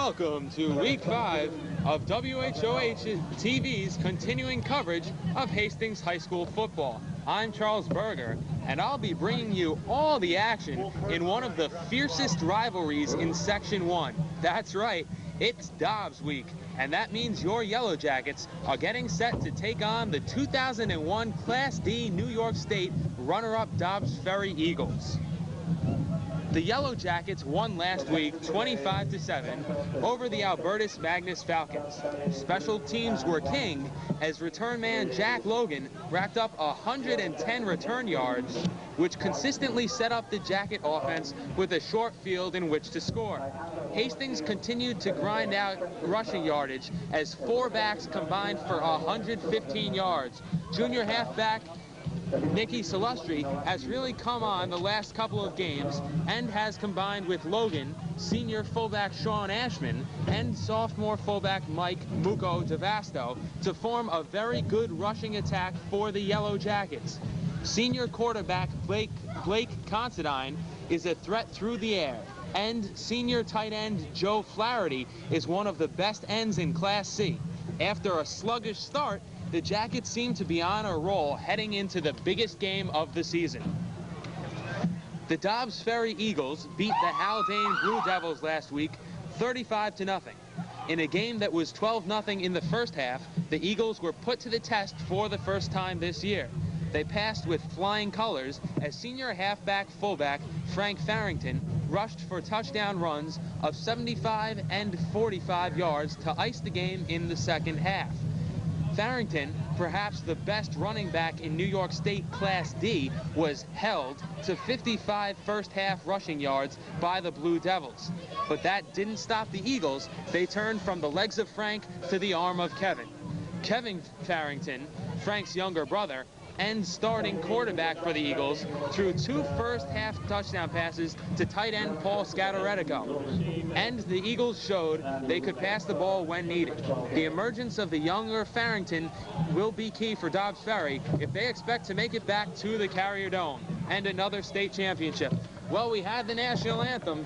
Welcome to Week 5 of WHOH TV's continuing coverage of Hastings High School football. I'm Charles Berger, and I'll be bringing you all the action in one of the fiercest rivalries in Section 1. That's right, it's Dobbs Week, and that means your Yellow Jackets are getting set to take on the 2001 Class D New York State runner-up Dobbs Ferry Eagles. The Yellow Jackets won last week 25-7 over the Albertus Magnus Falcons. Special teams were king as return man Jack Logan racked up 110 return yards, which consistently set up the Jacket offense with a short field in which to score. Hastings continued to grind out rushing yardage as four backs combined for 115 yards. Junior halfback Nicky Salustri has really come on the last couple of games and has combined with Logan, senior fullback Sean Ashman, and sophomore fullback Mike Muco DeVasto to form a very good rushing attack for the Yellow Jackets. Senior quarterback Blake Considine is a threat through the air, and senior tight end Joe Flaherty is one of the best ends in Class C. After a sluggish start, the Jackets seem to be on a roll heading into the biggest game of the season. The Dobbs Ferry Eagles beat the Haldane Blue Devils last week 35-0. In a game that was 12-0 in the first half, the Eagles were put to the test for the first time this year. They passed with flying colors as senior halfback fullback Frank Farrington rushed for touchdown runs of 75 and 45 yards to ice the game in the second half. Farrington, perhaps the best running back in New York State Class D, was held to 55 first-half rushing yards by the Blue Devils. But that didn't stop the Eagles. They turned from the legs of Frank to the arm of Kevin. Kevin Farrington, Frank's younger brother, and starting quarterback for the Eagles, threw two first-half touchdown passes to tight end Paul Scataretico. And the Eagles showed they could pass the ball when needed. The emergence of the younger Farrington will be key for Dobbs Ferry if they expect to make it back to the Carrier Dome and another state championship. Well, we had the national anthem,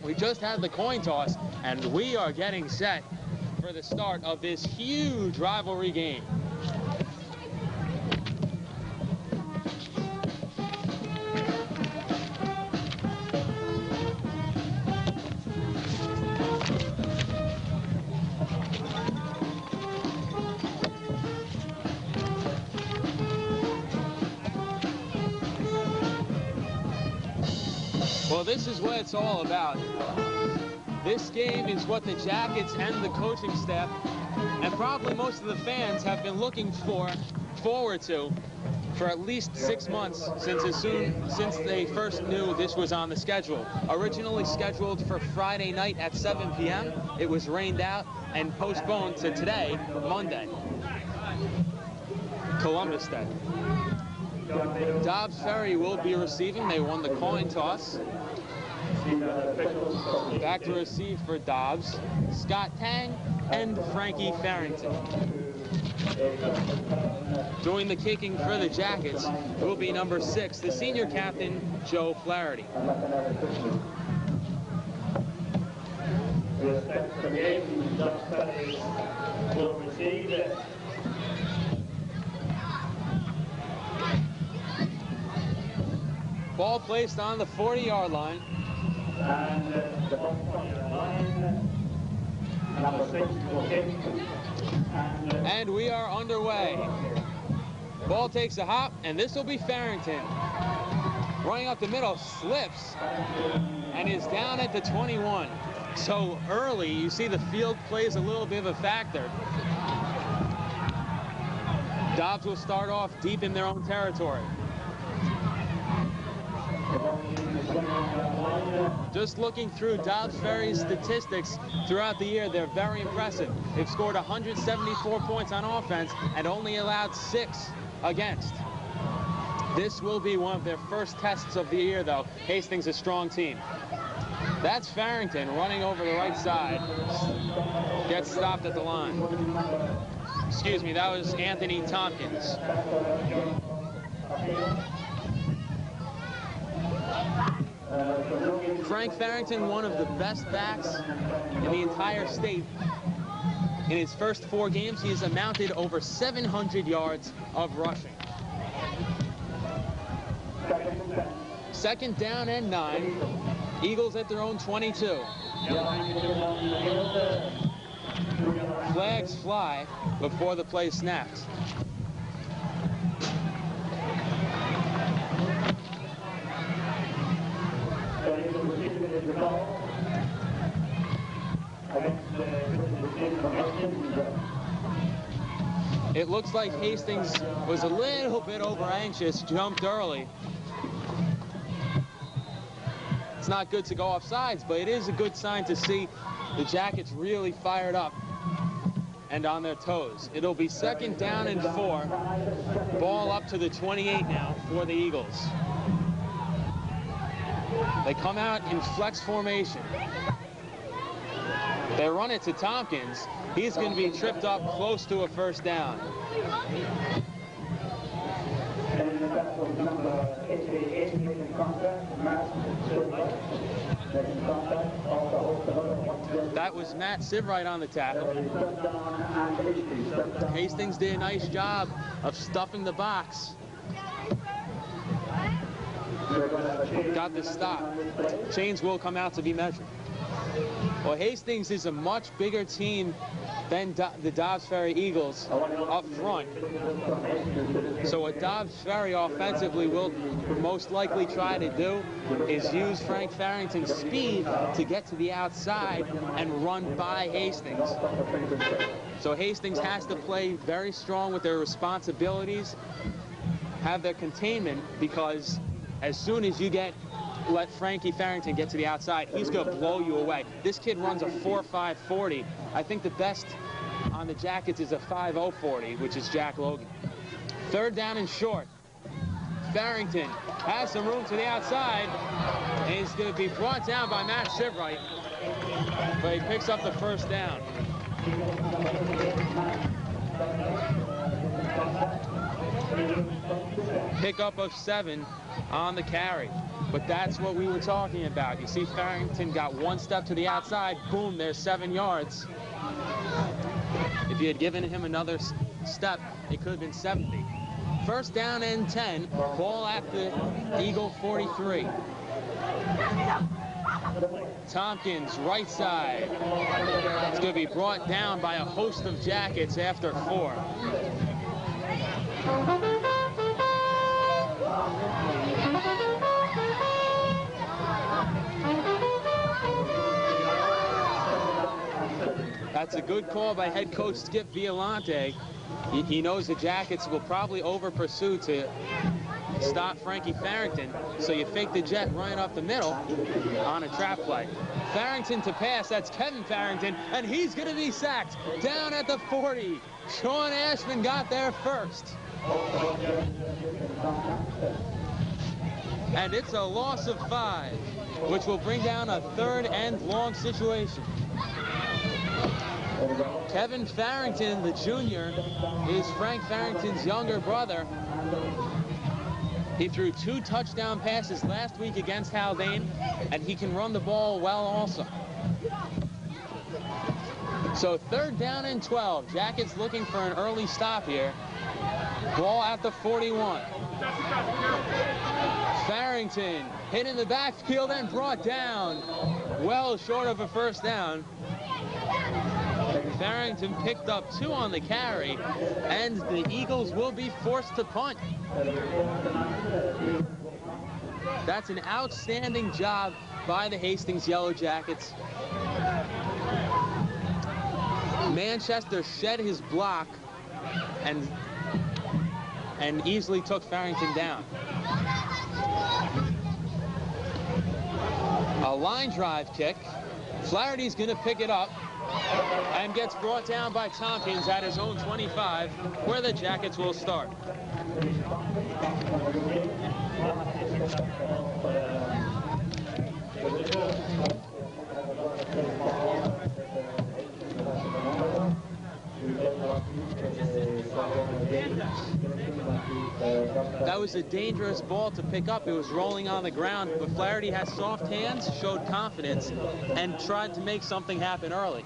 we just had the coin toss, and we are getting set for the start of this huge rivalry game. Well, this is what it's all about. This game is what the Jackets and the coaching staff, and probably most of the fans, have been looking forward to for at least 6 months since they first knew this was on the schedule. Originally scheduled for Friday night at 7 p.m., it was rained out and postponed to today, Monday, Columbus Day. Dobbs Ferry will be receiving. They won the coin toss. Back to receive for Dobbs, Scott Tang and Frankie Farrington. Doing the kicking for the Jackets will be number 6, the senior captain, Joe Flaherty. Ball placed on the 40-yard line. And we are underway. Ball takes a hop, and this will be Farrington. Running up the middle, slips, and is down at the 21. So early, you see the field plays a little bit of a factor. Dobbs will start off deep in their own territory. Just looking through Dobbs Ferry's statistics throughout the year, they're very impressive. They've scored 174 points on offense and only allowed 6 against. This will be one of their first tests of the year, though. Hastings a strong team. That's Farrington running over the right side. Gets stopped at the line. Excuse me, that was Anthony Tompkins. Frank Farrington, one of the best backs in the entire state. In his first 4 games, he has amounted over 700 yards of rushing. Second down and 9. Eagles at their own 22. Flags fly before the play snaps. It looks like Hastings was a little bit over anxious, jumped early. It's not good to go off sides, but it is a good sign to see the Jackets really fired up and on their toes. It'll be second down and 4. Ball up to the 28 now for the Eagles. They come out in flex formation. They run it to Tompkins. He's going to be tripped up close to a first down. That was Matt Sivright on the tackle. Hastings did a nice job of stuffing the box. Got the stop. Chains will come out to be measured. Well, Hastings is a much bigger team than the Dobbs Ferry Eagles up front. So what Dobbs Ferry offensively will most likely try to do is use Frank Farrington's speed to get to the outside and run by Hastings. So Hastings has to play very strong with their responsibilities, have their containment, because as soon as you let Frankie Farrington get to the outside, he's going to blow you away. This kid runs a 4.5 40. I think the best on the Jackets is a 5.0 40, which is Jack Logan. Third down and short. Farrington has some room to the outside, and he's going to be brought down by Matt Sivright, but he picks up the first down. Pickup of 7 on the carry. But that's what we were talking about. You see Farrington got 1 step to the outside. Boom, there's 7 yards. If you had given him another step, it could have been 70. First down and 10. Ball at the Eagle 43. Tompkins, right side. It's going to be brought down by a host of Jackets after 4. That's a good call by head coach Skip Violante. He knows the Jackets will probably over-pursue to stop Frankie Farrington, so you fake the jet running up the middle on a trap play. Farrington to pass, that's Kevin Farrington, and he's going to be sacked down at the 40. Sean Ashman got there first. And it's a loss of 5, which will bring down a 3rd and long situation. Kevin Farrington, the junior, is Frank Farrington's younger brother. He threw 2 touchdown passes last week against Haldane, and he can run the ball well also. So 3rd down and 12. Jackets looking for an early stop here. Ball at the 41. Farrington hit in the backfield and brought down. Well short of a first down. Farrington picked up 2 on the carry, and the Eagles will be forced to punt. That's an outstanding job by the Hastings Yellow Jackets. Manchester shed his block and easily took Farrington down. A line drive kick. Flaherty's going to pick it up and gets brought down by Tompkins at his own 25, where the Jackets will start. That was a dangerous ball to pick up. It was rolling on the ground, but Flaherty has soft hands, showed confidence, and tried to make something happen early.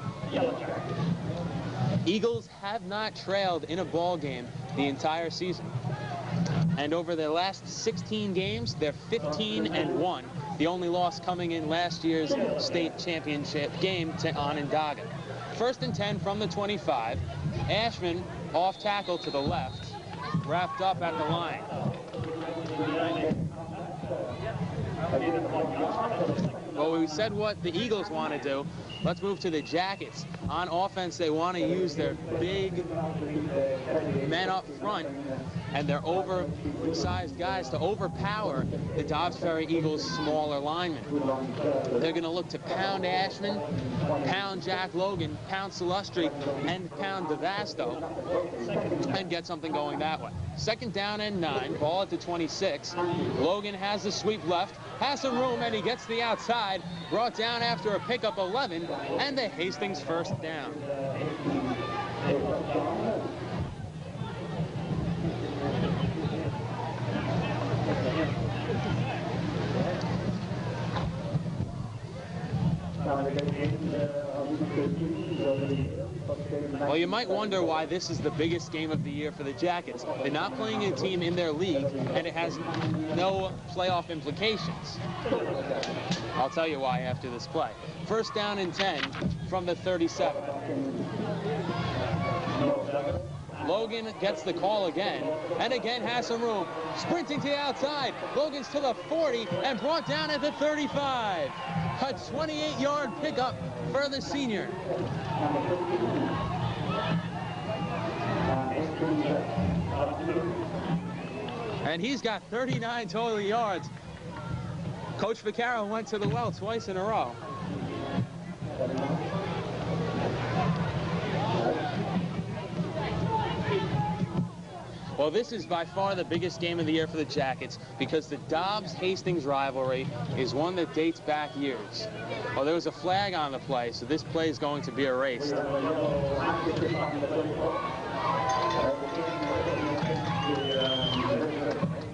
Eagles have not trailed in a ball game the entire season. And over their last 16 games, they're 15-1. The only loss coming in last year's state championship game to Onondaga. 1st and 10 from the 25. Ashman off tackle to the left, wrapped up at the line. Well, we said what the Eagles want to do. Let's move to the Jackets. On offense, they want to use their big men up front and their oversized guys to overpower the Dobbs Ferry Eagles' smaller linemen. They're going to look to pound Ashman, pound Jack Logan, pound Salustri, and pound DeVasto, and get something going that way. 2nd down and 9, ball at the 26. Logan has the sweep left, has some room, and he gets the outside, brought down after a pickup 11, and the Hastings 1st down. Well, you might wonder why this is the biggest game of the year for the Jackets. They're not playing a team in their league, and it has no playoff implications. I'll tell you why after this play. 1st down and 10 from the 37. Logan gets the call again, and again has some room. Sprinting to the outside. Logan's to the 40 and brought down at the 35. A 28-yard pickup for the senior. And he's got 39 total yards. Coach Vaccaro went to the well twice in a row. Well, this is by far the biggest game of the year for the Jackets because the Dobbs-Hastings rivalry is one that dates back years. Well, there was a flag on the play, so this play is going to be erased.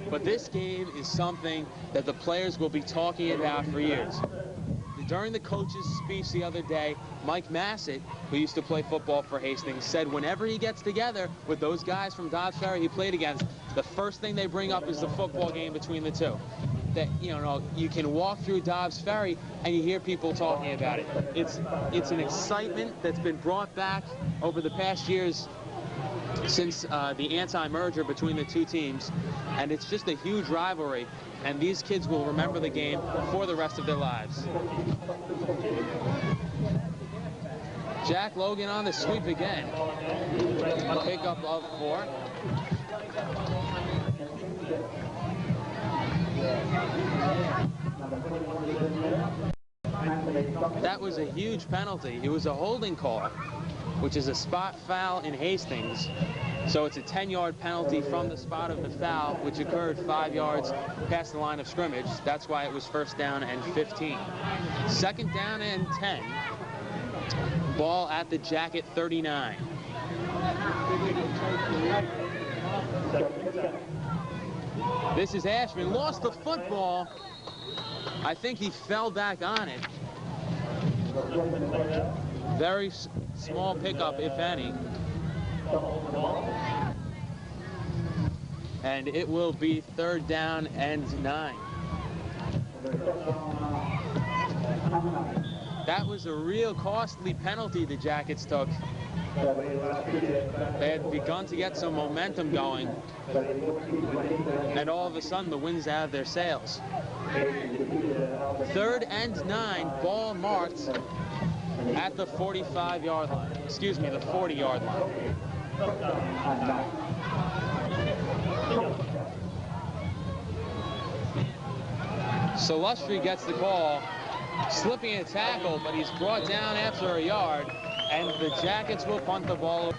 But this game is something that the players will be talking about for years. During the coach's speech the other day, Mike Massett, who used to play football for Hastings, said whenever he gets together with those guys from Dobbs Ferry he played against, the first thing they bring up is the football game between the two. That, you know, you can walk through Dobbs Ferry and you hear people talking about it. It's an excitement that's been brought back over the past years since the anti-merger between the two teams, and it's just a huge rivalry, and these kids will remember the game for the rest of their lives. Jack Logan on the sweep again. A pickup of 4. That was a huge penalty. It was a holding call, which is a spot foul in Hastings. So it's a 10-yard penalty from the spot of the foul, which occurred 5 yards past the line of scrimmage. That's why it was 1st down and 15. 2nd down and 10. Ball at the Jacket 39. This is Ashman. Lost the football. I think he fell back on it. Very small pickup, if any. And it will be 3rd down and 9. That was a real costly penalty the Jackets took. They had begun to get some momentum going, and all of a sudden the wind's out of their sails. 3rd and 9, ball marked at the 45-yard line. Excuse me, the 40-yard line. Salustri gets the call, slipping a tackle, but he's brought down after a yard, and the Jackets will punt the ball.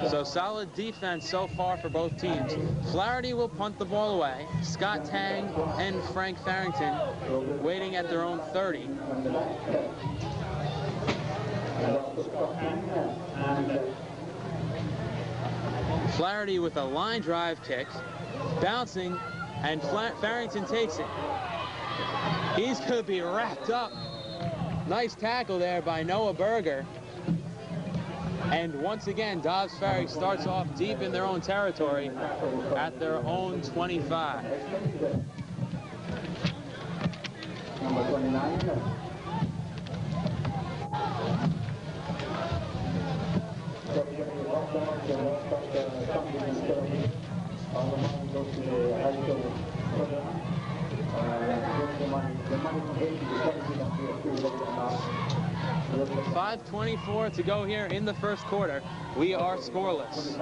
So Solid defense so far for both teams. Flaherty will punt the ball away. Scott Tang and Frank Farrington waiting at their own 30. Flaherty with a line drive kick, bouncing, and Farrington takes it. He's going to be wrapped up. Nice tackle there by Noah Berger. And once again, Dobbs Ferry starts off deep in their own territory at their own 25. Number 29. $5:24 to go here in the first quarter. We are scoreless.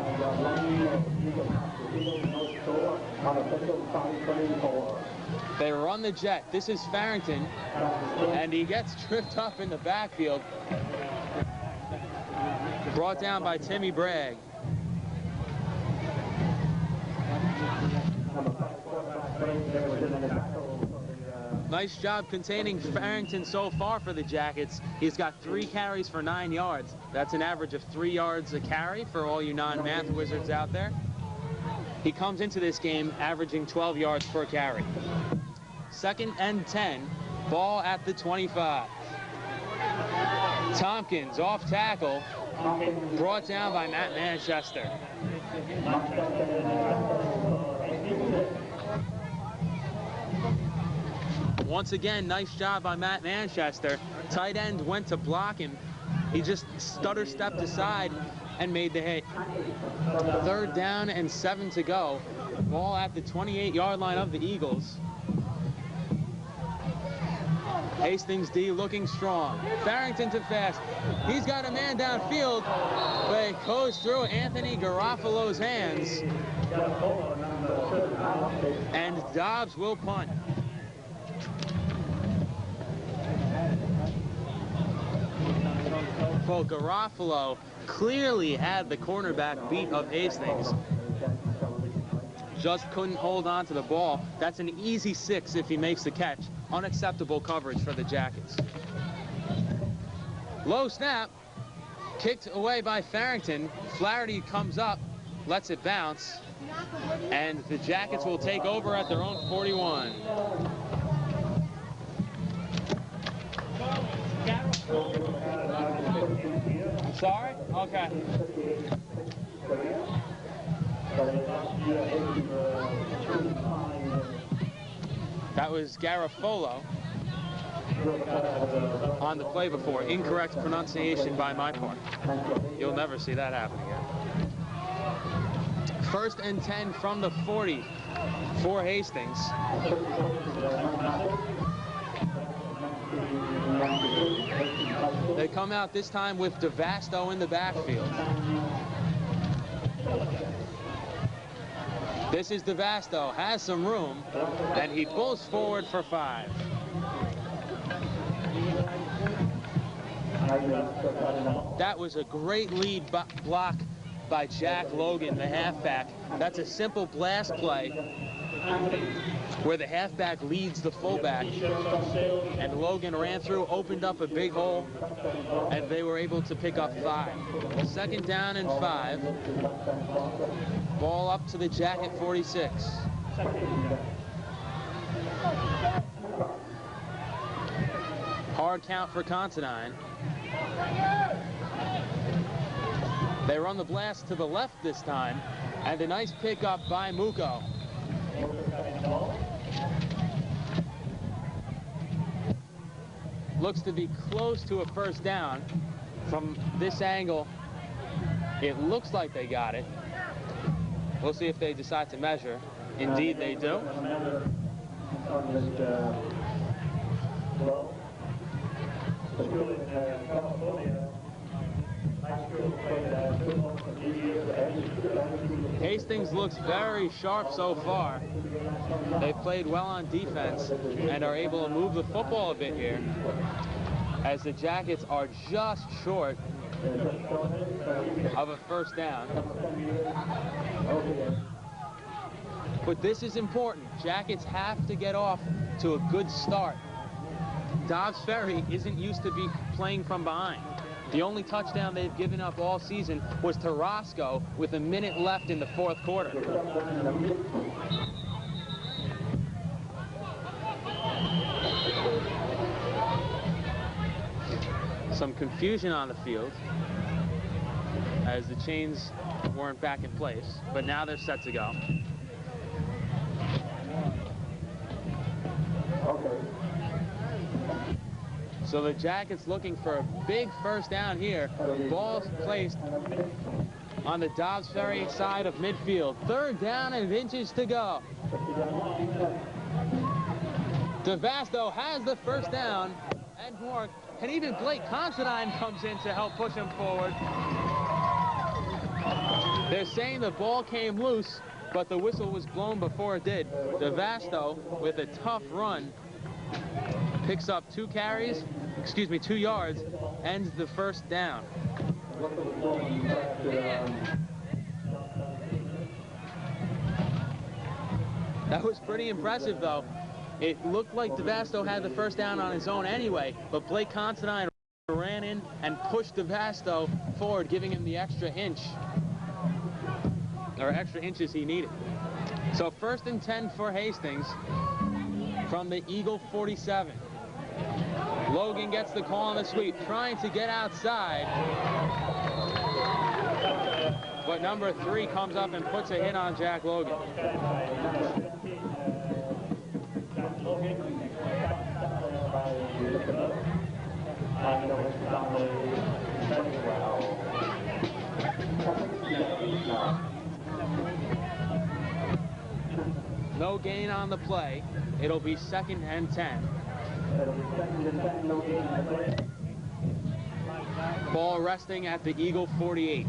They run the jet. This is Farrington, and he gets tripped up in the backfield. Brought down by Timmy Bragg. Nice job containing Farrington so far for the Jackets. He's got 3 carries for 9 yards. That's an average of 3 yards a carry for all you non-math wizards out there. He comes into this game averaging 12 yards per carry. 2nd and 10, ball at the 25. Tompkins off tackle, brought down by Matt Manchester. Once again, nice job by Matt Manchester. Tight end went to block him. He just stutter stepped aside and made the hit. 3rd down and 7 to go. Ball at the 28-yard line of the Eagles. Hastings D looking strong. Farrington to pass. He's got a man downfield, but it goes through Anthony Garofalo's hands. And Dobbs will punt. Well, Garofalo clearly had the cornerback beat of Hastings. Just couldn't hold on to the ball. That's an easy 6 if he makes the catch. Unacceptable coverage for the Jackets. Low snap, kicked away by Farrington. Flaherty comes up, lets it bounce, and the Jackets will take over at their own 41. I'm sorry? Okay. That was Garofalo on the play before. Incorrect pronunciation by my part. You'll never see that happen again. 1st and 10 from the 40 for Hastings. They come out this time with DeVasto in the backfield. This is DeVasto, has some room, and he pulls forward for 5. That was a great lead block by Jack Logan, the halfback. That's a simple blast play where the halfback leads the fullback, and Logan ran through, opened up a big hole, and they were able to pick up 5. 2nd down and 5. Ball up to the Jacket 46. Hard count for Considine. They run the blast to the left this time, and a nice pickup by Muko. Looks to be close to a 1st down. From this angle, it looks like they got it. We'll see if they decide to measure. Indeed, they do. Hastings looks very sharp so far. They've played well on defense and are able to move the football a bit here, as the Jackets are just short of a first down. But this is important. Jackets have to get off to a good start. Dobbs Ferry isn't used to be playing from behind. The only touchdown they've given up all season was to Roscoe with a minute left in the fourth quarter. Some confusion on the field as the chains weren't back in place, but now they're set to go. So the Jackets looking for a big first down here. Ball placed on the Dobbs Ferry side of midfield. Third down and inches to go. DeVasto has the first down and more. And even Blake Considine comes in to help push him forward. They're saying the ball came loose, but the whistle was blown before it did. DeVasto, with a tough run, picks up 2 yards, ends the first down. That was pretty impressive, though. It looked like DeVasto had the first down on his own anyway, but Blake Considine ran in and pushed DeVasto forward, giving him the extra inch, or extra inches he needed. So 1st and 10 for Hastings from the Eagle 47. Logan gets the call on the sweep, trying to get outside. But number 3 comes up and puts a hit on Jack Logan. No gain on the play. It'll be 2nd and 10. Ball resting at the Eagle 48.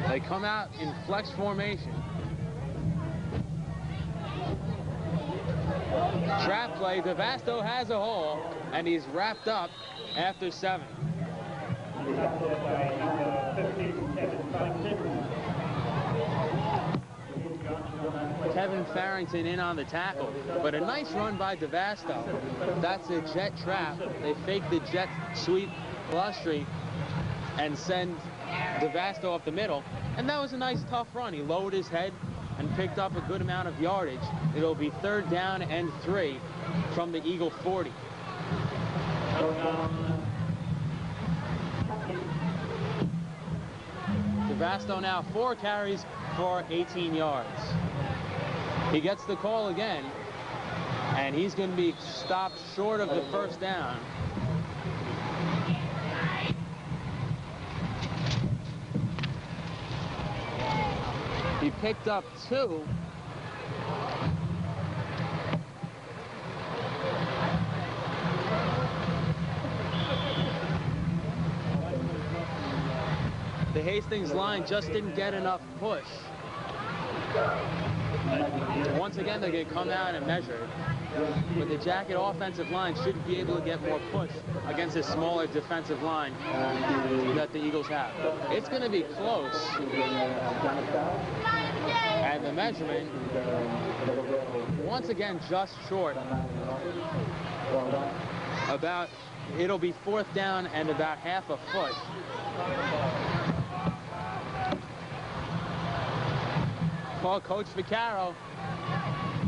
They come out in flex formation. Trap play. DeVasto has a hole, and he's wrapped up after 7. Kevin Farrington in on the tackle, but a nice run by DeVasto. That's a jet trap. They fake the jet sweep blustery and send DeVasto up the middle, and that was a nice tough run. He lowered his head and picked up a good amount of yardage. It'll be 3rd down and 3 from the Eagle 40. DeVasto now 4 carries for 18 yards. He gets the call again, and he's going to be stopped short of the first down. He picked up 2. The Hastings line just didn't get enough push. Once again, they're going to come out and measure it. But the Jacket offensive line should be able to get more push against this smaller defensive line that the Eagles have. It's going to be close. And the measurement, once again, just short. It'll be 4th down and about half a foot. Well, Coach Vaccaro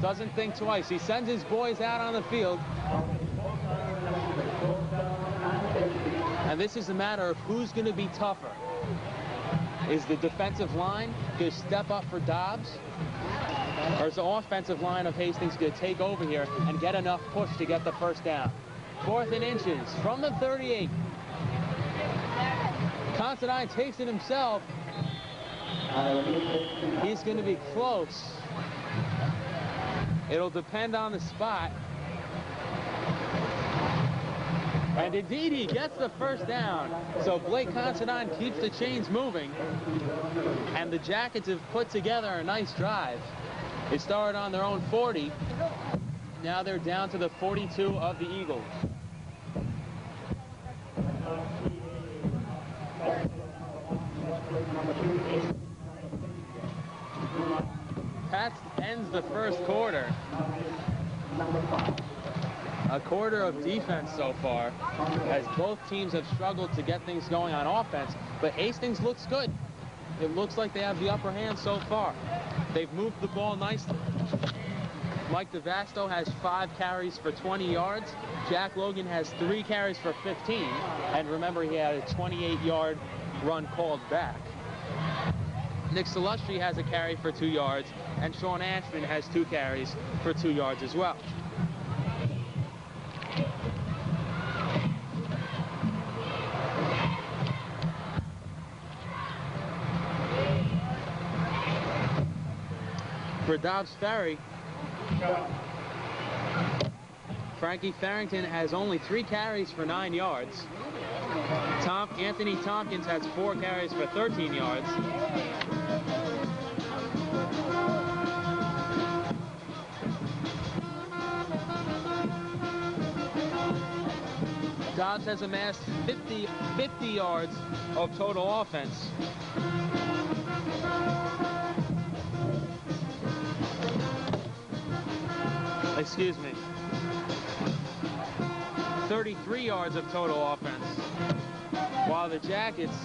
doesn't think twice. He sends his boys out on the field. And this is a matter of who's going to be tougher. Is the defensive line going to step up for Dobbs? Or is the offensive line of Hastings going to take over here and get enough push to get the first down? 4th and inches from the 38. Considine takes it himself. He's going to be close. It'll depend on the spot. And indeed, he gets the first down. So Blake Considine keeps the chains moving. And the Jackets have put together a nice drive. It started on their own 40. Now they're down to the 42 of the Eagles. That ends the first quarter. A quarter of defense so far, as both teams have struggled to get things going on offense, but Hastings looks good. It looks like they have the upper hand so far. They've moved the ball nicely. Mike DeVasto has 5 carries for 20 yards. Jack Logan has 3 carries for 15. And remember, he had a 28-yard run called back. Nick Salustri has a carry for 2 yards, and Sean Ashman has 2 carries for 2 yards as well. For Dobbs Ferry, Frankie Farrington has only 3 carries for 9 yards. Anthony Tompkins has 4 carries for 13 yards. Dobbs has amassed 50 yards of total offense. Excuse me. 33 yards of total offense. While the Jackets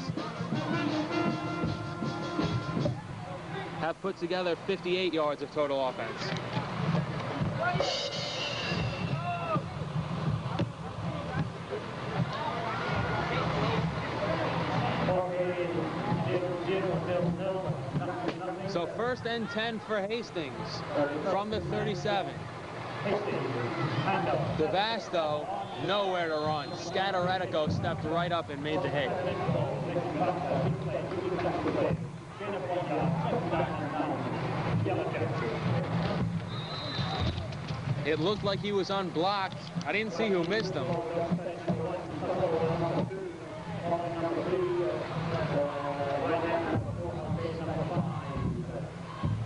have put together 58 yards of total offense. So 1st and 10 for Hastings from the 37. DeVasto, nowhere to run. Scataretico stepped right up and made the hit. It looked like he was unblocked. I didn't see who missed him.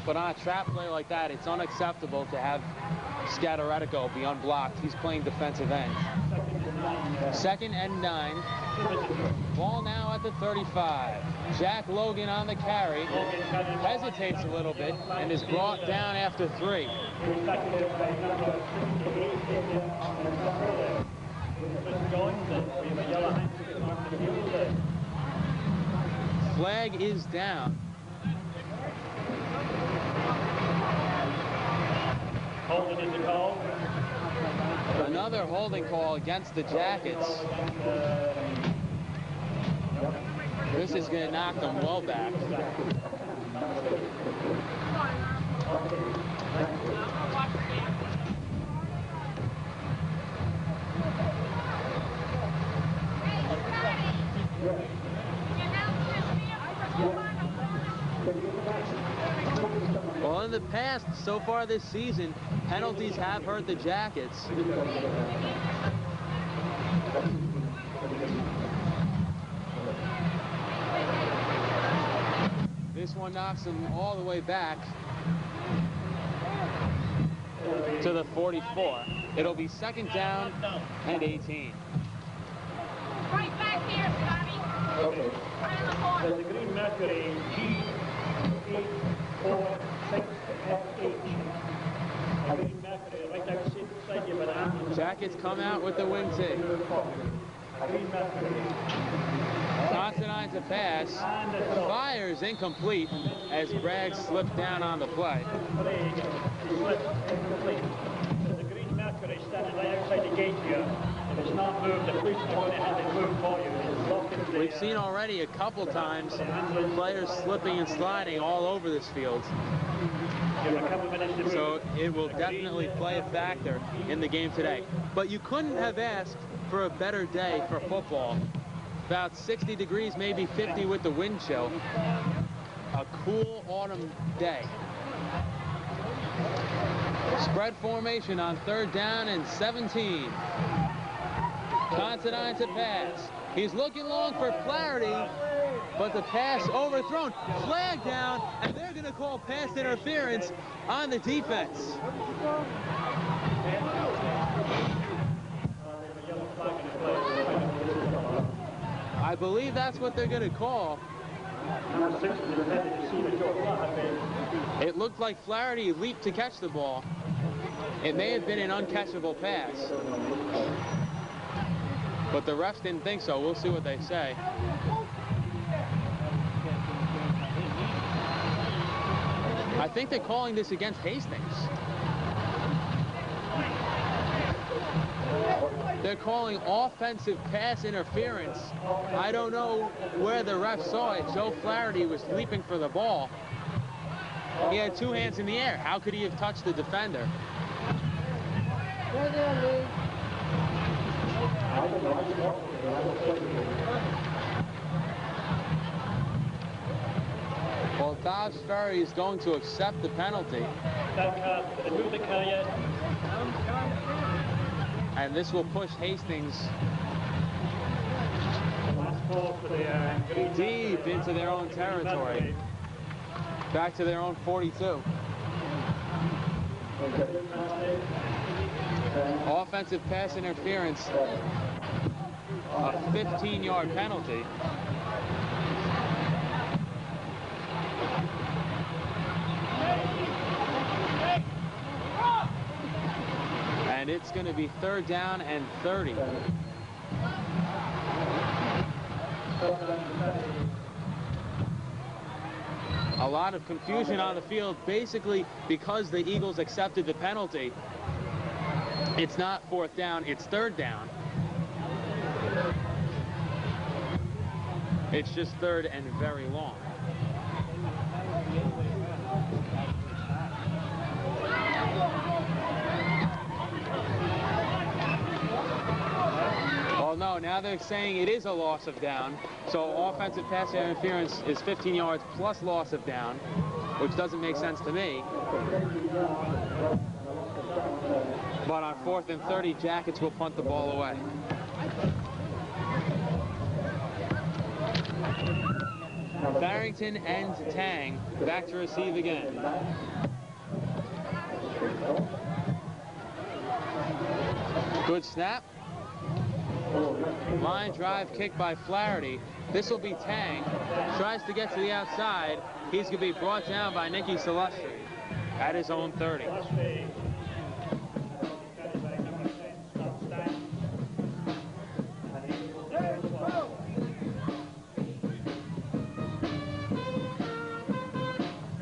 But on a trap play like that, it's unacceptable to have Scataretico be unblocked. He's playing defensive end. 2nd and 9. Ball now at the 35. Jack Logan on the carry. Hesitates a little bit and is brought down after 3. Flag is down. Holding is the call. Another holding call against the Jackets. This is going to knock them well back. Well, in the past, so far this season, penalties have hurt the Jackets. This one knocks them all the way back to the 44. It'll be 2nd down and 18. Right back here, Scotty. Okay. There's a Green Mercury G846FH. Green Mercury right outside you, but Jackets come out with the wing tee. Green Mercury. Considine to pass. Fires incomplete as Bragg slipped down on the play. There's a Green Mercury standing right outside the gate here. If it's not moved, the police are going to have it moved for you. It's locked into We've seen already a couple times players slipping and sliding all over this field. So it will definitely play a factor in the game today. But you couldn't have asked for a better day for football. About 60 degrees, maybe 50 with the wind chill. A cool autumn day. Spread formation on 3rd down and 17. Considine to pass. He's looking long for clarity, but the pass overthrown. Flag down, and they're going to call pass interference on the defense. I believe that's what they're going to call. It looked like Flaherty leaped to catch the ball. It may have been an uncatchable pass. But the refs didn't think so. We'll see what they say. I think they're calling this against Hastings. They're calling offensive pass interference. I don't know where the ref saw it. Joe Flaherty was leaping for the ball. He had two hands in the air. How could he have touched the defender? Well, Dobbs Ferry is going to accept the penalty. And this will push Hastings deep into their own territory. Back to their own 42. Offensive pass interference, a 15-yard penalty. And it's going to be 3rd down and 30. A lot of confusion on the field, basically because the Eagles accepted the penalty. It's not 4th down, it's 3rd down. It's just 3rd and very long. Well, no, now they're saying it is a loss of down. So offensive pass interference is 15 yards plus loss of down, which doesn't make sense to me. But on 4th and 30, Jackets will punt the ball away. Barrington and Tang back to receive again. Good snap. Line drive kick by Flaherty. This will be Tang. Tries to get to the outside. He's going to be brought down by Nicky Celestri at his own 30.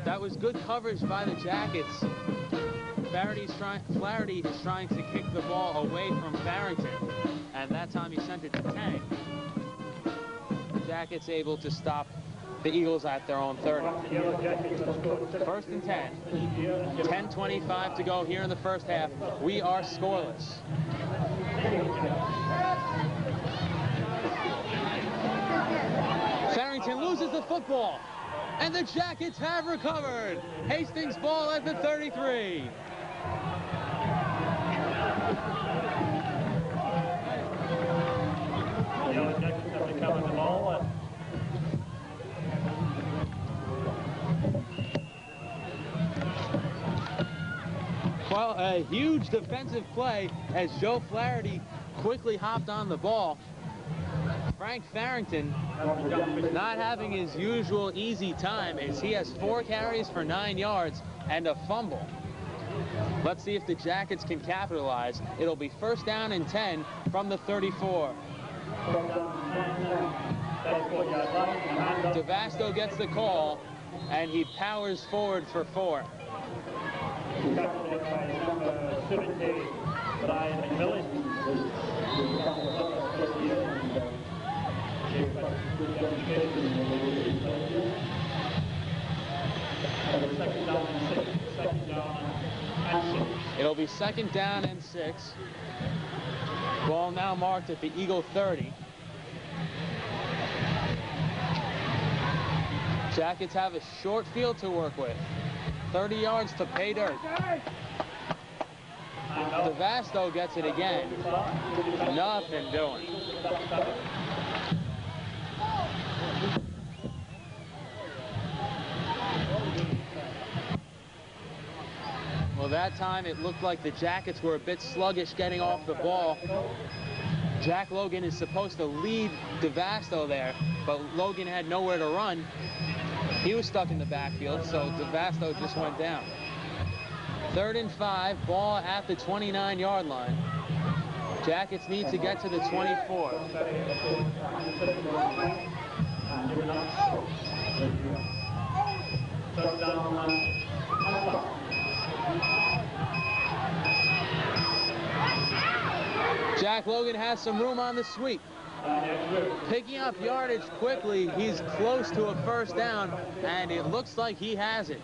That was good coverage by the Jackets. Flaherty is trying to kick the ball away from Barrington, and that time he sent it to Tang. Jackets able to stop the Eagles at their own 30. 1st and 10. 10:25 to go here in the first half. We are scoreless. Farrington loses the football, and the Jackets have recovered. Hastings ball at the 33. Well, a huge defensive play as Joe Flaherty quickly hopped on the ball. Frank Farrington not having his usual easy time as he has 4 carries for 9 yards and a fumble. Let's see if the Jackets can capitalize. It'll be 1st down and 10 from the 34. DeVasto gets the call, and he powers forward for 4. It'll be 2nd down and 6. Ball now marked at the Eagle 30. Jackets have a short field to work with. 30 yards to pay dirt. DeVasto gets it again. Nothing doing. Well, that time it looked like the Jackets were a bit sluggish getting off the ball. Jack Logan is supposed to lead DeVasto there, but Logan had nowhere to run. He was stuck in the backfield, so DeVasto just went down. 3rd and 5, ball at the 29-yard line. Jackets need to get to the 24. Jack Logan has some room on the sweep. Picking up yardage quickly, he's close to a first down, and it looks like he has it.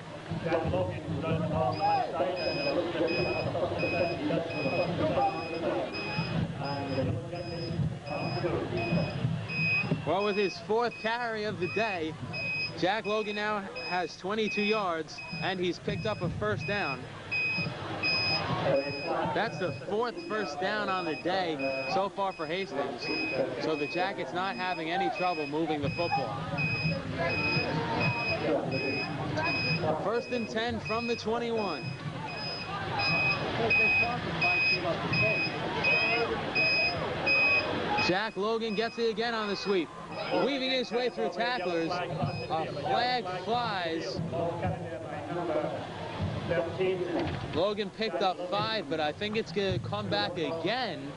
Well, with his 4th carry of the day, Jack Logan now has 22 yards, and he's picked up a first down. That's the 4th first down on the day so far for Hastings. So the Jackets not having any trouble moving the football. 1st and 10 from the 21. Jack Logan gets it again on the sweep. Weaving his way through tacklers. A flag flies. Logan picked up 5, but I think it's going to come back again.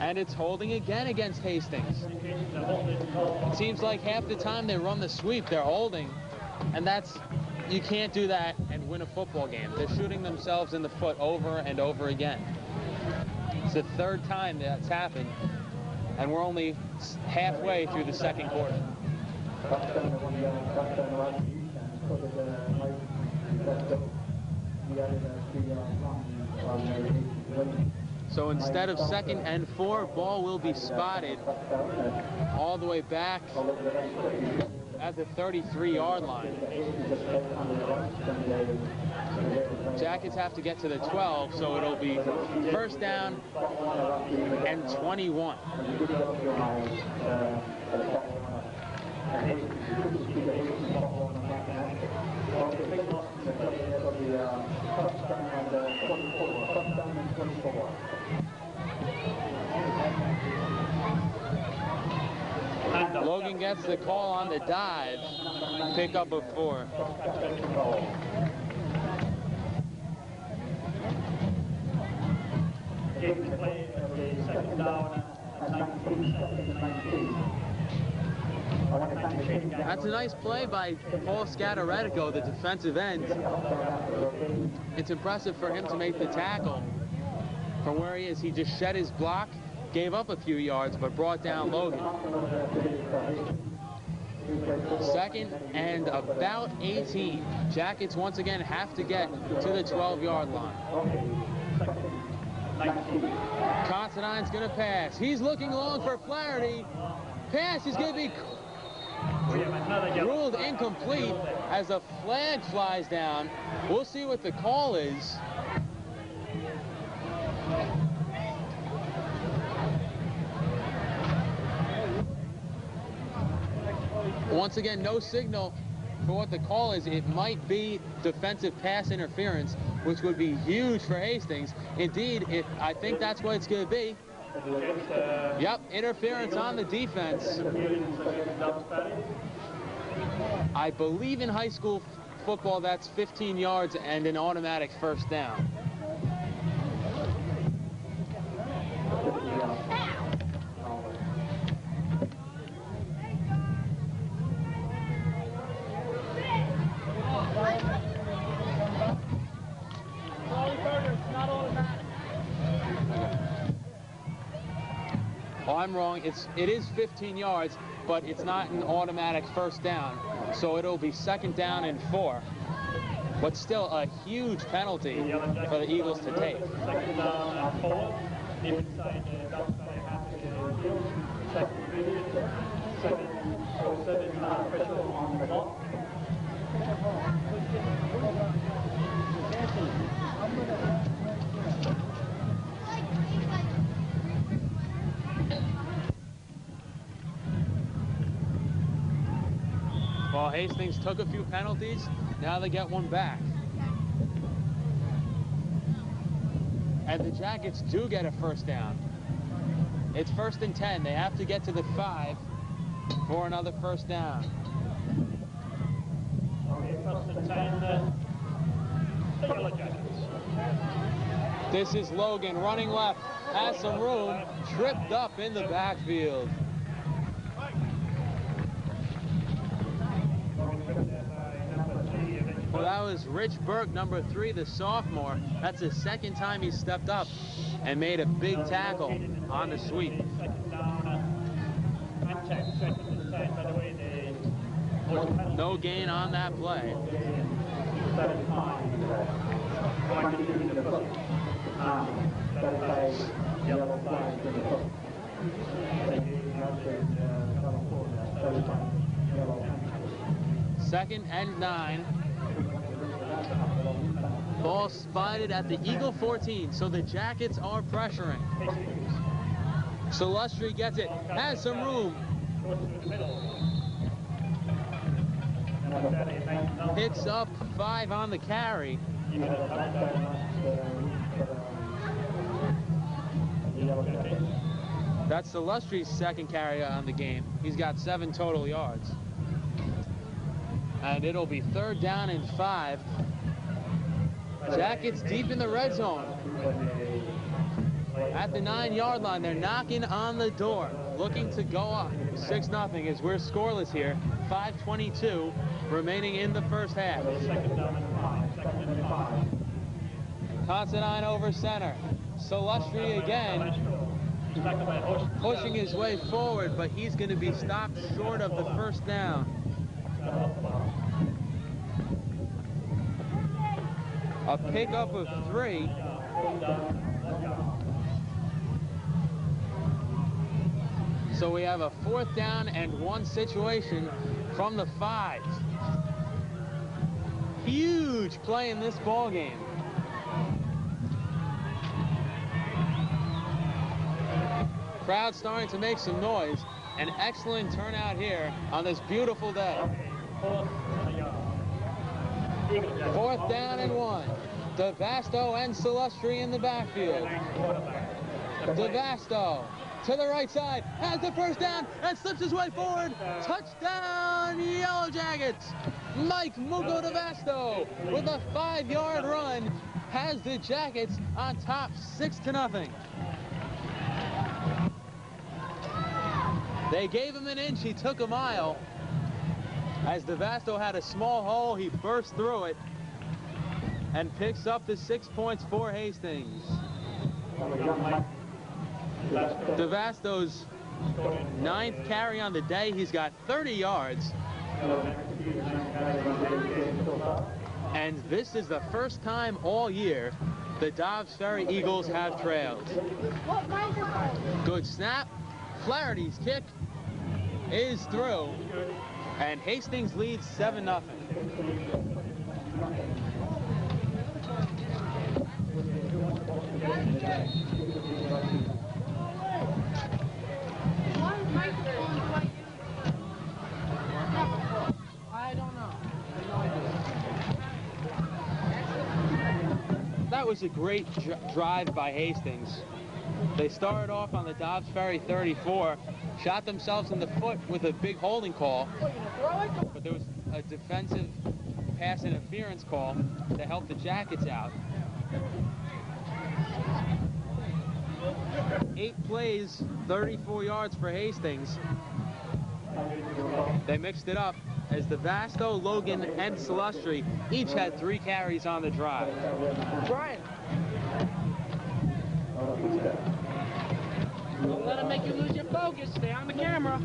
And it's holding again against Hastings. It seems like half the time they run the sweep, they're holding. And you can't do that and win a football game. They're shooting themselves in the foot over and over again. It's the 3rd time that's happened, and we're only halfway through the 2nd quarter. So instead of 2nd and 4, ball will be spotted all the way back at the 33-yard line. Jackets have to get to the 12, so it'll be first down and 21. Logan gets the call on the dive, pick up a 4. That's a nice play by Paul Scataretico, the defensive end. It's impressive for him to make the tackle from where he is. He just shed his block, gave up a few yards, but brought down Logan. 2nd and about 18. Jackets once again have to get to the 12-yard line. Considine's going to pass. He's looking long for Flaherty. Pass is going to be ruled incomplete as a flag flies down. We'll see what the call is. Once again, no signal for what the call is. It might be defensive pass interference, which would be huge for Hastings. Indeed, I think that's what it's going to be. Yep, interference on the defense. I believe in high school football that's 15 yards and an automatic first down. Oh, I'm wrong. It is 15 yards, but it's not an automatic first down. So it'll be 2nd down and 4. But still a huge penalty for the Eagles to take. 2nd down and 4. Inside official on the clock. Well, Hastings took a few penalties. Now they get one back. And the Jackets do get a first down. It's 1st and 10. They have to get to the 5 for another first down. Okay, 1st and 10, the Yellow Jackets. This is Logan running left, has some room, tripped up in the backfield. Well, that was Rich Burke, number 3, the sophomore. That's the 2nd time he stepped up and made a big tackle on the sweep. No gain on that play. Second and 9. Ball spotted at the Eagle 14, so the Jackets are pressuring. Celestri gets it, has some room. Picks up 5 on the carry. That's Celestri's 2nd carry on the game. He's got 7 total yards. And it'll be 3rd down and 5. Jackets deep in the red zone. At the 9-yard line, they're knocking on the door, looking to go up 6-0 as we're scoreless here. 5:22 remaining in the first half. Considine over center. Celestri again pushing his way forward, but he's going to be stopped short of the first down. A pickup of 3. So we have a 4th down and 1 situation from the 5. Huge play in this ball game. Crowd starting to make some noise. An excellent turnout here on this beautiful day. 4th down and 1. DeVasto and Celestri in the backfield. DeVasto to the right side, has the first down and slips his way forward. Touchdown, Yellow Jackets. Mike Mugo DeVasto with a 5-yard run has the Jackets on top 6-0. They gave him an inch, he took a mile. As DeVasto had a small hole, he burst through it and picks up the 6 points for Hastings. DeVasto's 9th carry on the day. He's got 30 yards. And this is the first time all year the Dobbs Ferry Eagles have trailed. Good snap. Flaherty's kick is through. And Hastings leads 7-0. I don't know. That was a great drive by Hastings. They started off on the Dobbs Ferry 34, shot themselves in the foot with a big holding call, but there was a defensive pass interference call to help the Jackets out. 8 plays, 34 yards for Hastings. They mixed it up as DeVasto, Logan, and Celestri each had 3 carries on the drive. Brian. Don't let him make you lose your focus. Stay on the camera.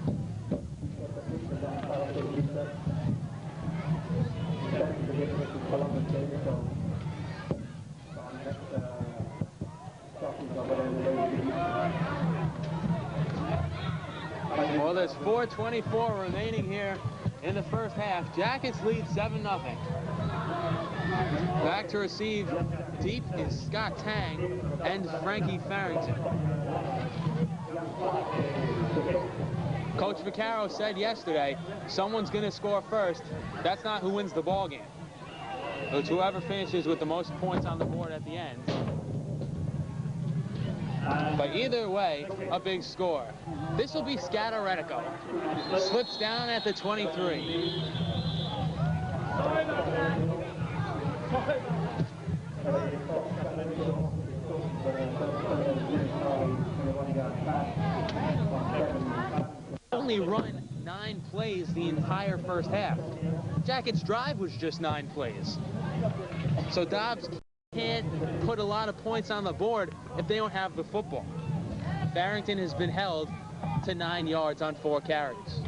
Well, there's 4:24 remaining here in the first half. Jackets lead 7-0. Back to receive deep is Scott Tang and Frankie Farrington. Coach Vaccaro said yesterday, someone's going to score first. That's not who wins the ball game. It's whoever finishes with the most points on the board at the end. But either way, a big score. This will be Scataretico. Slips down at the 23. Only run 9 plays the entire first half. Jackets' drive was just 9 plays. So Dobbs can't put a lot of points on the board if they don't have the football. Farrington has been held to 9 yards on 4 carries.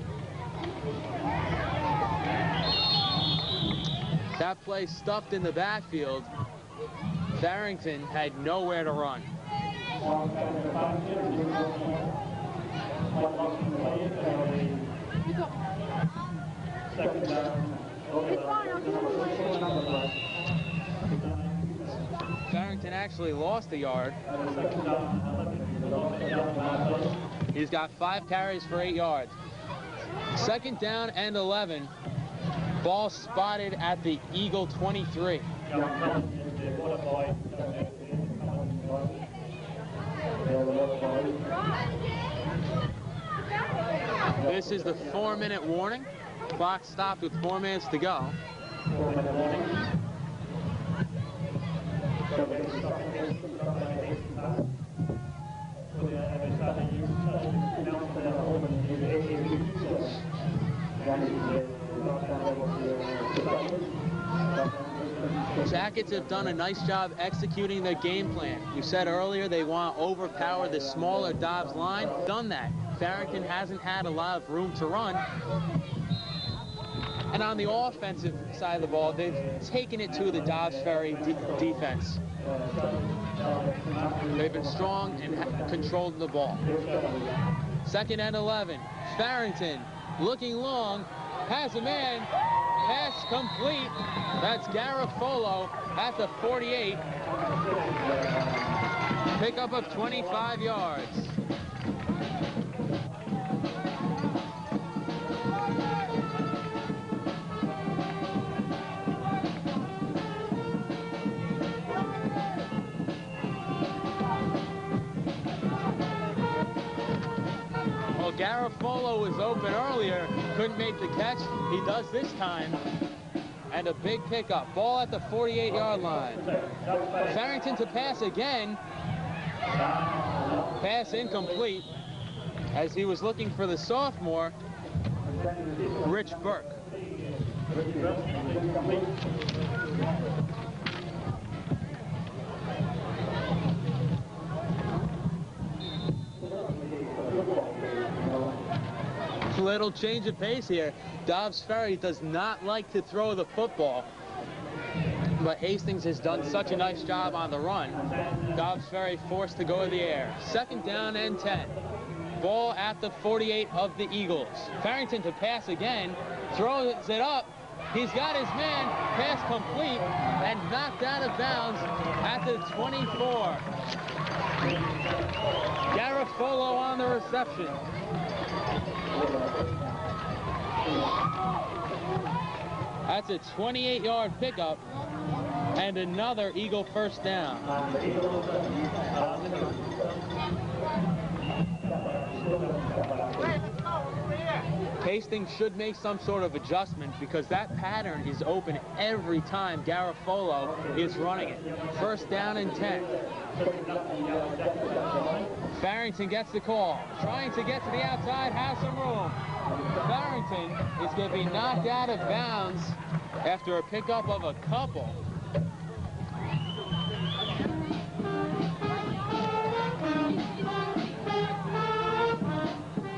That play stuffed in the backfield. Farrington had nowhere to run. Farrington actually lost a yard. He's got 5 carries for 8 yards. 2nd down and 11. Ball spotted at the Eagle 23. This is the 4-minute warning. Clock stopped with 4 minutes to go. Jackets have done a nice job executing their game plan. You said earlier they want to overpower the smaller Dobbs line. Done that. Farrington hasn't had a lot of room to run. And on the offensive side of the ball, they've taken it to the Dobbs Ferry defense. They've been strong and controlled the ball. 2nd and 11. Farrington looking long, has a man, pass complete. That's Garofolo at the 48. Pickup of 25 yards. Garofolo was open earlier, couldn't make the catch. He does this time. And a big pickup. Ball at the 48-yard line. Farrington to pass again. Pass incomplete as he was looking for the sophomore, Rich Burke. Little change of pace here. Dobbs Ferry does not like to throw the football, but Hastings has done such a nice job on the run. Dobbs Ferry forced to go to the air. 2nd down and 10. Ball at the 48 of the Eagles. Farrington to pass again, throws it up. He's got his man, pass complete, and knocked out of bounds at the 24. Garofolo on the reception. That's a 28-yard pickup and another Eagle first down. Hastings should make some sort of adjustment because that pattern is open every time Garofolo is running it. 1st down and 10. Farrington gets the call. Trying to get to the outside, has some room. Farrington is going to be knocked out of bounds after a pickup of a couple.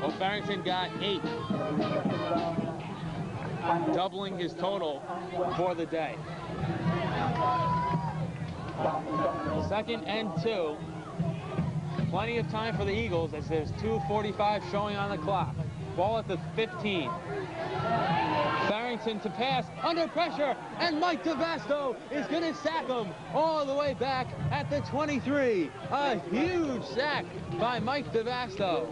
Well, Farrington got 8, doubling his total for the day. 2nd and 2. Plenty of time for the Eagles as there's 2:45 showing on the clock. Ball at the 15. Farrington to pass, under pressure, and Mike DeVasto is going to sack him all the way back at the 23. A huge sack by Mike DeVasto.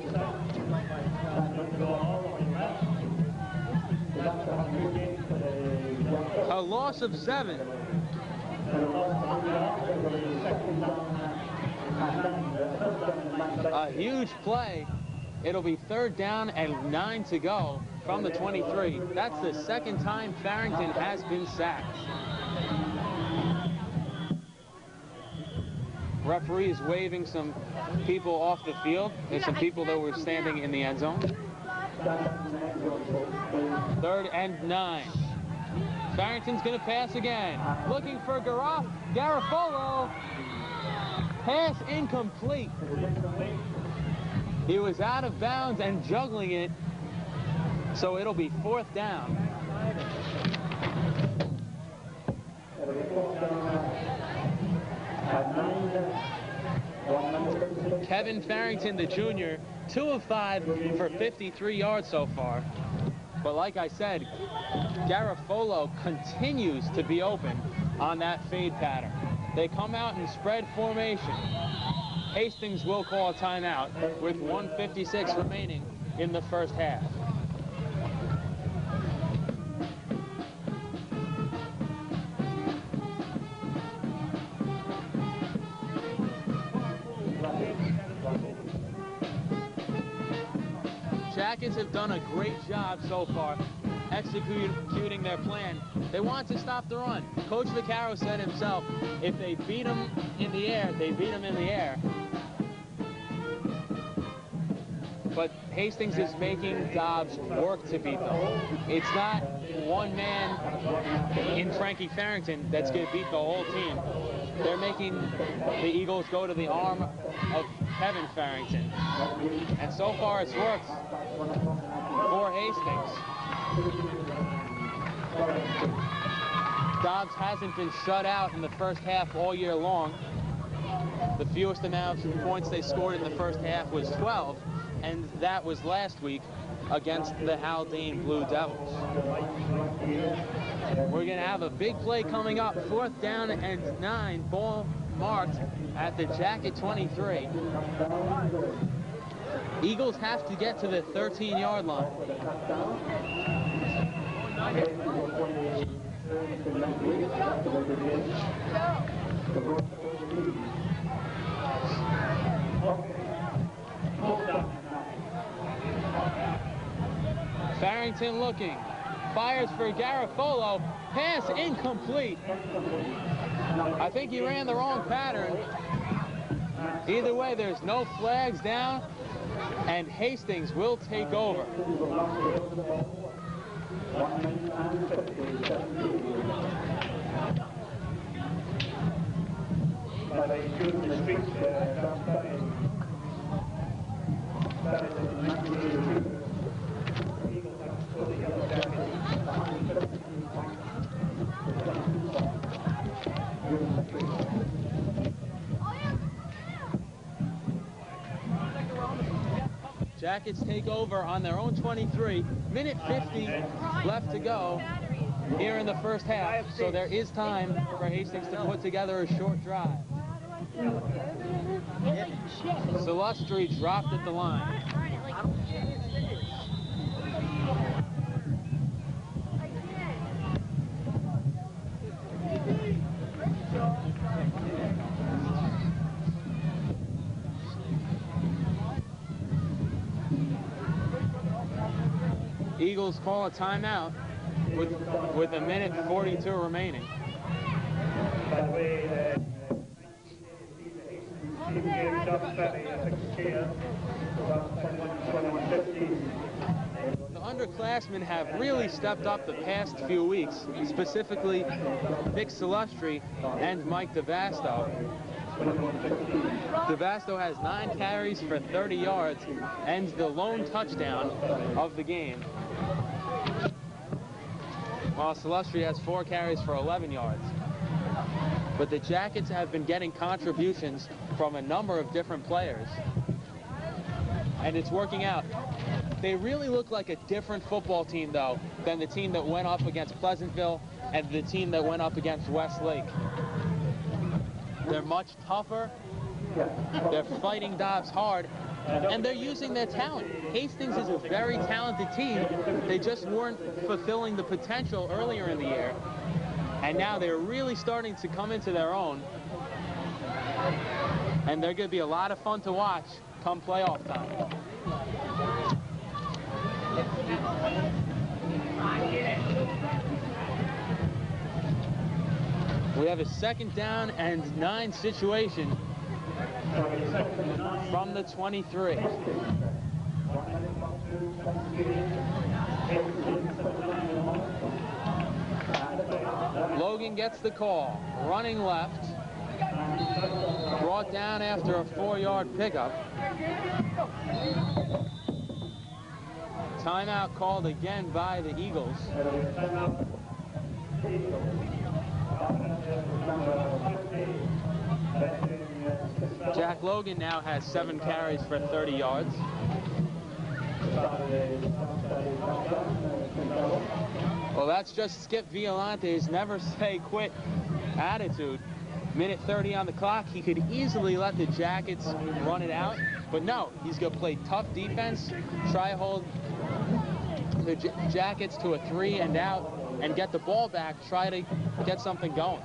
A loss of 7. A huge play. It'll be 3rd down and 9 to go from the 23. That's the 2nd time Farrington has been sacked. Referees waving some people off the field. There's some people that were standing in the end zone. 3rd and 9. Farrington's going to pass again. Looking for Garofalo. Pass incomplete. He was out of bounds and juggling it, so it'll be 4th down. Kevin Farrington, the junior, 2 of 5 for 53 yards so far. But like I said, Garofalo continues to be open on that fade pattern. They come out in spread formation. Hastings will call a timeout with 1:56 remaining in the first half. Jackets have done a great job so far executing their plan. They want to stop the run. Coach Vaccaro said himself, if they beat them in the air, they beat them in the air. But Hastings is making Dobbs work to beat them. It's not one man in Frankie Farrington that's going to beat the whole team. They're making the Eagles go to the arm of Kevin Farrington. And so far it's worked for Hastings. Dobbs hasn't been shut out in the first half all year long. The fewest amount of points they scored in the first half was 12, and that was last week against the Haldane Blue Devils. We're going to have a big play coming up. 4th down and 9, ball marked at the Jacket 23. Eagles have to get to the 13-yard line. Farrington looking, fires for Garofalo, pass incomplete. I think he ran the wrong pattern. Either way, there's no flags down, and Hastings will take over. Jackets take over on their own 23. Minute 50 left to go here in the first half, so there is time for Hastings to put together a short drive. Celestri dropped at the line. Eagles call a timeout with a minute 42 remaining. By the way, the underclassmen have really stepped up the past few weeks, specifically Vic Celestri and Mike DeVasto. DeVasto has 9 carries for 30 yards and the lone touchdown of the game, while Celestri has 4 carries for 11 yards. But the Jackets have been getting contributions from a number of different players, and it's working out. They really look like a different football team, though, than the team that went up against Pleasantville and the team that went up against Westlake. They're much tougher. They're fighting Dobbs hard, And they're using their talent. Hastings is a very talented team. They just weren't fulfilling the potential earlier in the year. And now they're really starting to come into their own. And they're going to be a lot of fun to watch come playoff time. We have a 2nd down and 9 situation from the 23. Logan gets the call, running left, brought down after a 4-yard pickup. Timeout called again by the Eagles. Jack Logan now has 7 carries for 30 yards. Well, that's just Skip Violante's never say quit attitude. Minute 30 on the clock. He could easily let the Jackets run it out, but no, he's going to play tough defense, try to hold the Jackets to a 3 and out, and get the ball back, try to get something going.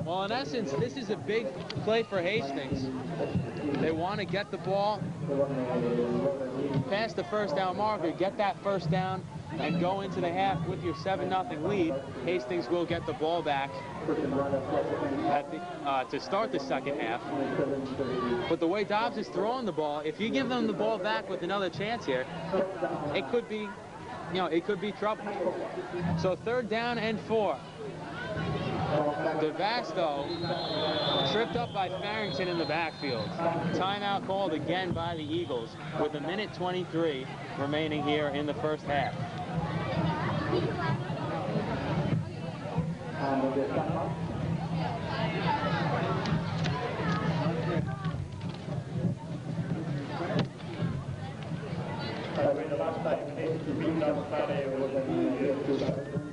Well, in essence, this is a big play for Hastings. They want to get the ball past the 1st down marker, get that 1st down, and go into the half with your 7-0 lead. Hastings will get the ball back at to start the 2nd half. But the way Dobbs is throwing the ball, if you give them the ball back with another chance here, it could be, it could be trouble. So 3rd down and 4. DeVasto tripped up by Farrington in the backfield. Timeout called again by the Eagles with a minute 23 remaining here in the 1st half. The last time Hastings beat Ferry was in